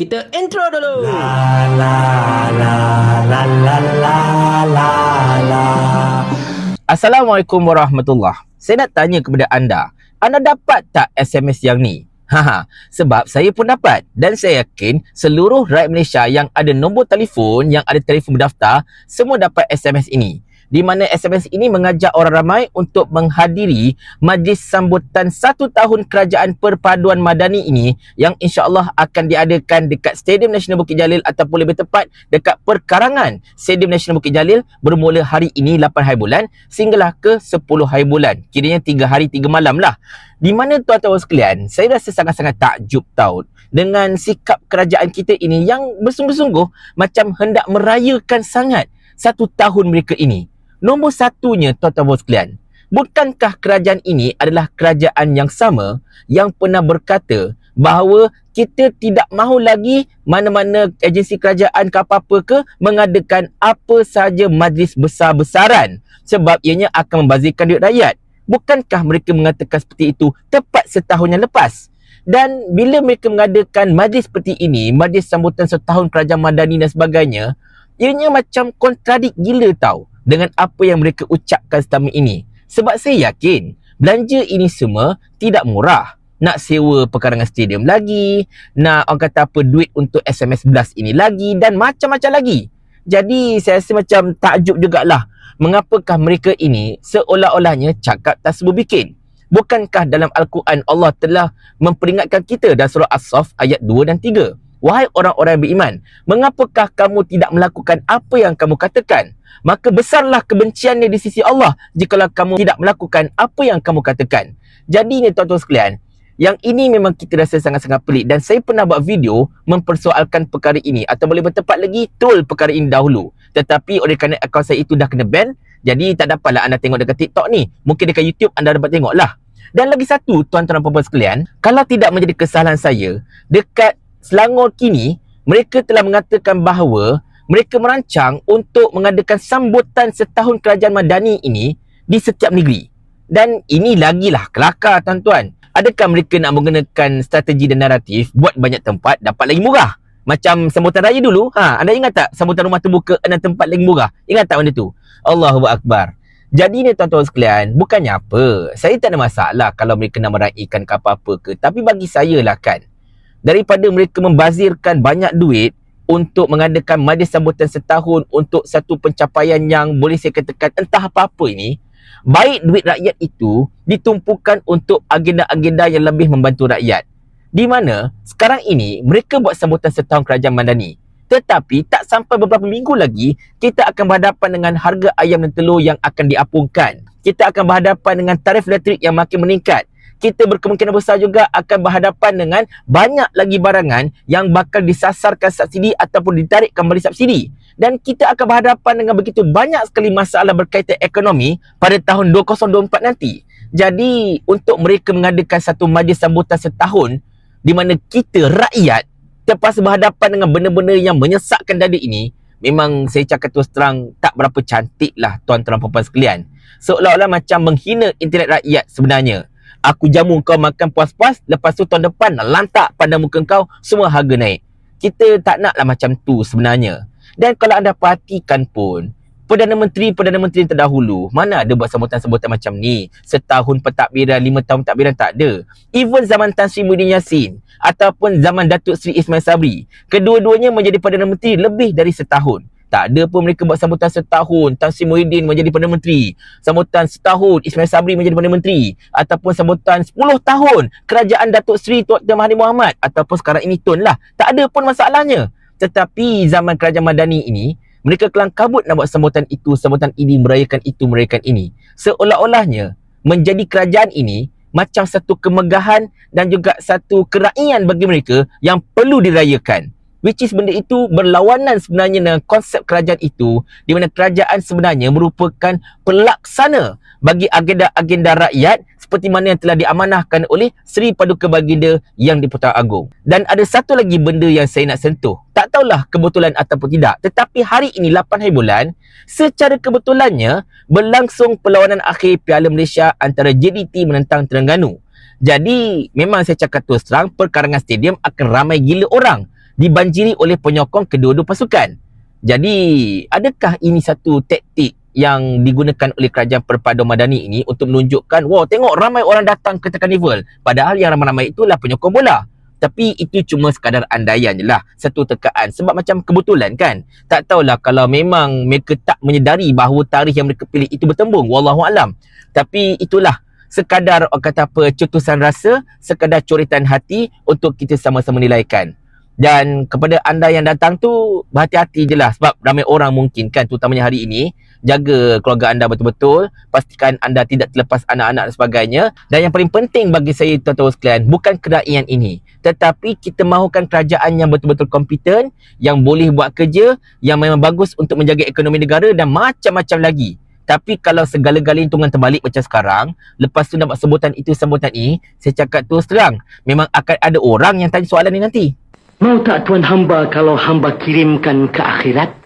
Kita intro dulu. La la la la la la la la. Assalamualaikum warahmatullahi. Saya nak tanya kepada anda dapat tak SMS yang ni? Sebab saya pun dapat dan saya yakin seluruh rakyat Malaysia yang ada nombor telefon, yang ada telefon berdaftar, semua dapat SMS ini. Di mana SMS ini mengajak orang ramai untuk menghadiri majlis sambutan 1 tahun Kerajaan Perpaduan Madani ini yang insya-Allah akan diadakan dekat Stadium Nasional Bukit Jalil ataupun lebih tepat dekat perkarangan Stadium Nasional Bukit Jalil bermula hari ini 8 hari bulan sehinggalah ke 10 hari bulan. Kiranya 3 hari 3 malam lah. Di mana tuan-tuan sekalian, saya rasa sangat-sangat takjub tau dengan sikap kerajaan kita ini yang bersungguh-sungguh macam hendak merayakan sangat 1 tahun mereka ini. Nombor satunya tuan-tuan sekalian, bukankah kerajaan ini adalah kerajaan yang sama yang pernah berkata bahawa kita tidak mahu lagi mana-mana agensi kerajaan ke apa-apa ke mengadakan apa sahaja majlis besar-besaran sebab ianya akan membazirkan duit rakyat. Bukankah mereka mengatakan seperti itu tepat setahun yang lepas? Dan bila mereka mengadakan majlis seperti ini, majlis sambutan setahun Kerajaan Madani dan sebagainya, ianya macam kontradik gila tau dengan apa yang mereka ucapkan selama ini. Sebab saya yakin belanja ini semua tidak murah. Nak sewa perkarangan stadium lagi, nak orang kata apa duit untuk SMS Blast ini lagi dan macam-macam lagi. Jadi saya rasa macam takjub jugalah mengapakah mereka ini seolah-olahnya cakap tak sebut bikin. Bukankah dalam Al-Quran Allah telah memperingatkan kita dalam surah As-Saff ayat 2 dan 3. Wahai orang-orang yang beriman, mengapakah kamu tidak melakukan apa yang kamu katakan? Maka besarlah kebenciannya di sisi Allah jikalau kamu tidak melakukan apa yang kamu katakan. Jadi ni tuan-tuan sekalian, yang ini memang kita rasa sangat-sangat pelik dan saya pernah buat video mempersoalkan perkara ini atau boleh bertepat lagi troll perkara ini dahulu. Tetapi oleh kerana akaun saya itu dah kena ban, jadi tak dapatlah anda tengok dekat TikTok ni. Mungkin dekat YouTube anda dapat tengok lah. Dan lagi satu tuan-tuan dan puan-puan sekalian, kalau tidak menjadi kesalahan saya, dekat Selangor kini mereka telah mengatakan bahawa mereka merancang untuk mengadakan sambutan setahun Kerajaan Madani ini di setiap negeri. Dan ini lagilah kelakar tuan-tuan. Adakah mereka nak menggunakan strategi dan naratif buat banyak tempat dapat lagi murah? Macam sambutan raya dulu. Anda ingat tak sambutan rumah terbuka 6 tempat lagi murah? Ingat tak benda tu? Allahu Akbar. Jadi ni tuan-tuan sekalian, bukannya apa. Saya tak ada masalah kalau mereka nak meraihkan ke apa-apa ke. Tapi bagi saya lah kan, daripada mereka membazirkan banyak duit untuk mengadakan majlis sambutan setahun untuk satu pencapaian yang boleh saya katakan entah apa-apa ini, baik duit rakyat itu ditumpukan untuk agenda-agenda yang lebih membantu rakyat. Di mana sekarang ini mereka buat sambutan setahun Kerajaan Madani, tetapi tak sampai beberapa minggu lagi kita akan berhadapan dengan harga ayam dan telur yang akan diapungkan. Kita akan berhadapan dengan tarif elektrik yang makin meningkat. Kita berkemungkinan besar juga akan berhadapan dengan banyak lagi barangan yang bakal disasarkan subsidi ataupun ditarik kembali subsidi. Dan kita akan berhadapan dengan begitu banyak sekali masalah berkaitan ekonomi pada tahun 2024 nanti. Jadi untuk mereka mengadakan satu majlis sambutan setahun di mana kita rakyat terpaksa berhadapan dengan benda-benda yang menyesakkan dada ini, memang saya cakap terus terang tak berapa cantik lah tuan-tuan dan puan-puan sekalian. Seolah-olah macam menghina internet rakyat sebenarnya. Aku jamu kau makan puas-puas, lepas tu tahun depan lantak pada muka kau, semua harga naik. Kita tak naklah macam tu sebenarnya. Dan kalau anda perhatikan pun, Perdana Menteri terdahulu mana ada buat sambutan-sambutan macam ni? Setahun pentadbiran, 5 tahun pentadbiran tak ada. Even zaman Tan Sri Muhyiddin Yassin ataupun zaman Datuk Seri Ismail Sabri, kedua-duanya menjadi Perdana Menteri lebih dari setahun. Tak ada pun mereka buat sambutan setahun Tan Sri Muhyiddin menjadi Perdana Menteri, sambutan setahun Ismail Sabri menjadi Perdana Menteri, ataupun sambutan 10 tahun Kerajaan Datuk Seri Tuan Mahathir Mohamad, ataupun sekarang ini Tun lah. Tak ada pun masalahnya. Tetapi zaman Kerajaan Madani ini, mereka kelang kabut nak buat sambutan itu, sambutan ini, merayakan itu, merayakan ini. Seolah-olahnya menjadi kerajaan ini macam satu kemegahan dan juga satu keraian bagi mereka yang perlu dirayakan. Which is benda itu berlawanan sebenarnya dengan konsep kerajaan itu, di mana kerajaan sebenarnya merupakan pelaksana bagi agenda-agenda rakyat seperti mana yang telah diamanahkan oleh Seri Paduka Baginda Yang di-Pertuan Agong. Dan ada satu lagi benda yang saya nak sentuh. Tak tahulah kebetulan ataupun tidak, tetapi hari ini 8 hari bulan, secara kebetulannya berlangsung perlawanan akhir Piala Malaysia antara JDT menentang Terengganu. Jadi memang saya cakap terus terang, perkarangan stadium akan ramai gila orang. dibanjiri oleh penyokong kedua-dua pasukan. Jadi, adakah ini satu taktik yang digunakan oleh kerajaan Perpaduan Madani ini untuk menunjukkan, wah tengok ramai orang datang ke karnival, padahal yang ramai-ramai itulah penyokong bola. Tapi itu cuma sekadar andaian je lah, satu tekaan, sebab macam kebetulan kan. Tak tahulah kalau memang mereka tak menyedari bahawa tarikh yang mereka pilih itu bertembung, wallahualam. Tapi itulah sekadar kata apa, cetusan rasa, sekadar coretan hati untuk kita sama-sama nilaikan. Dan kepada anda yang datang tu, berhati-hati je lah, sebab ramai orang mungkin kan, terutamanya hari ini, jaga keluarga anda betul-betul, pastikan anda tidak terlepas anak-anak dan sebagainya. Dan yang paling penting bagi saya tuan-tuan sekalian, bukan kerajaan ini, tetapi kita mahukan kerajaan yang betul-betul kompeten, yang boleh buat kerja, yang memang bagus untuk menjaga ekonomi negara dan macam-macam lagi. Tapi kalau segala-galanya hitungan terbalik macam sekarang, lepas tu dapat sebutan itu, sebutan ini, saya cakap terus terang, memang akan ada orang yang tanya soalan ni nanti. Mau tak tuan hamba kalau hamba kirimkan ke akhirat?